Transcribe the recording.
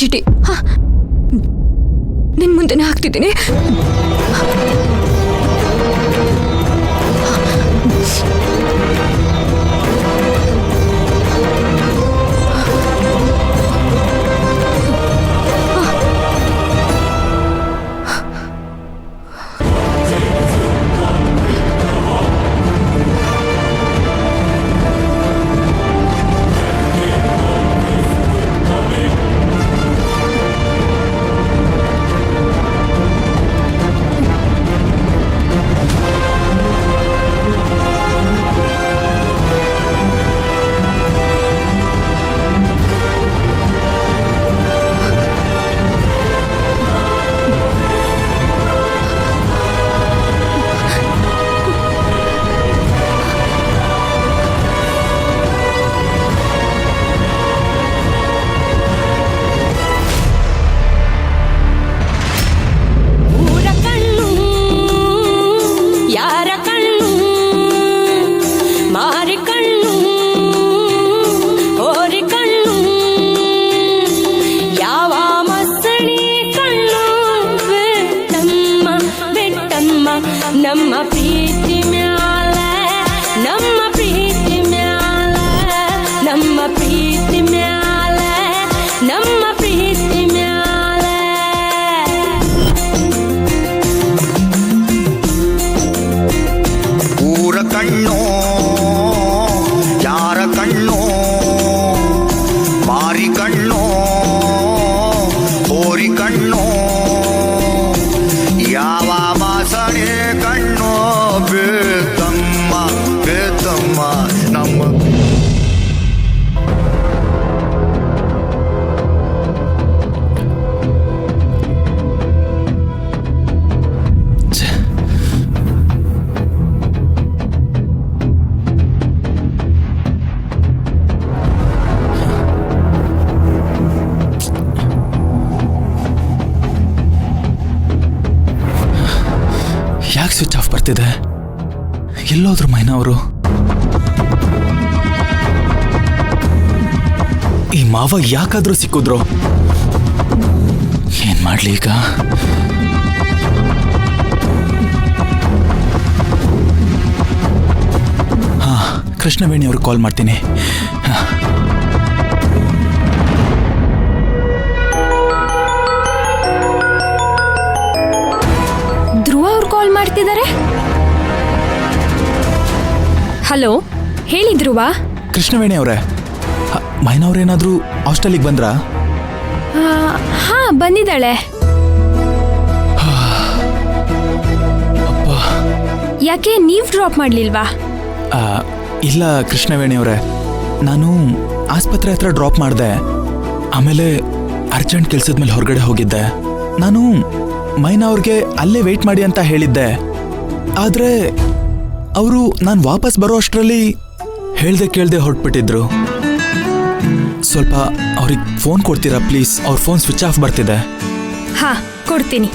ಚೀಟಿ. ನಿನ್ ಮುಂದೆನೆ ಹಾಕ್ತಿದ್ದೀನಿ. ನಮ್ಮ ಪ್ರೀತಿ ಮ್ಯಾಲ ನಮ್ಮ ಪ್ರೀತಿ ಮ್ಯಾಲ ನಮ್ಮ ಪ್ರೀತಿ ಮ್ಯಾಲ ನಮ್ಮ ಪ್ರೀತಿ ಮ್ಯಾಲ ಊರ ಕಣ್ಣೋ ಯಾರ ಕಣ್ಣೋ ಮಾರಿ ಕಣ್ಣೋ ಹೋರಿ ಕಣ್ಣೋ ಯಾವ ಮಾಸಣೆ ಕಣ್ಣೋ ಬೇತಮ್ಮ ಬೇತಮ್ಮ ನಮ್ಮ ಯಾಕೆ ಸ್ವಿಚ್ ಆಫ್ ಬರ್ತಿದೆ? ಎಲ್ಲೋದ್ರು ಮೈನಾ ಅವರು? ಈ ಮಾವ ಯಾಕಾದ್ರೂ ಸಿಕ್ಕಿದ್ರು? ಏನ್ ಮಾಡ್ಲಿ ಈಗ? ಹಾ, ಕೃಷ್ಣವೇಣಿ ಅವ್ರಿಗೆ ಕಾಲ್ ಮಾಡ್ತೀನಿ. ಧ್ರುವ ಅವ್ರು ಕಾಲ್ ಮಾಡ್ತಿದ್ದಾರೆ. ಹಲೋ, ಹೇಳಿ ಧ್ರುವ. ಕೃಷ್ಣವೇಣಿ ಅವರೇ, ಮೈನಾ ಅವ್ರೇನಾದ್ರೂ ಹಾಸ್ಟೆಲಿಗೆ ಬಂದ್ರಾ? ಹಾ, ಬಂದಿದ್ದಾಳೆ. ಯಾಕೆ ನೀವ್ ಡ್ರಾಪ್ ಮಾಡ್ಲಿಲ್ವಾ? ಇಲ್ಲ ಕೃಷ್ಣವೇಣಿ ಅವರೇ, ನಾನು ಆಸ್ಪತ್ರೆ ಹತ್ರ ಡ್ರಾಪ್ ಮಾಡಿದೆ. ಆಮೇಲೆ ಅರ್ಜೆಂಟ್ ಕೆಲ್ಸದ ಮೇಲೆ ಹೊರಗಡೆ ಹೋಗಿದ್ದೆ. ನಾನು ಮೈನಾ ಅವ್ರಿಗೆ ಅಲ್ಲೇ ವೆಯ್ಟ್ ಮಾಡಿ ಅಂತ ಹೇಳಿದ್ದೆ. ಆದ್ರೆ ಅವರು ನಾನು ವಾಪಸ್ ಬರೋ ಅಷ್ಟರಲ್ಲಿ ಹೇಳ್ದೆ ಕೇಳ್ದೆ ಹೊರಟ್ಬಿಟ್ಟಿದ್ರು. ಸ್ವಲ್ಪ ಅವ್ರಿಗೆ ಫೋನ್ ಕೊಡ್ತೀರಾ ಪ್ಲೀಸ್? ಅವ್ರ ಫೋನ್ ಸ್ವಿಚ್ ಆಫ್ ಬರ್ತಿದೆ. ಹಾ, ಕೊಡ್ತೀನಿ.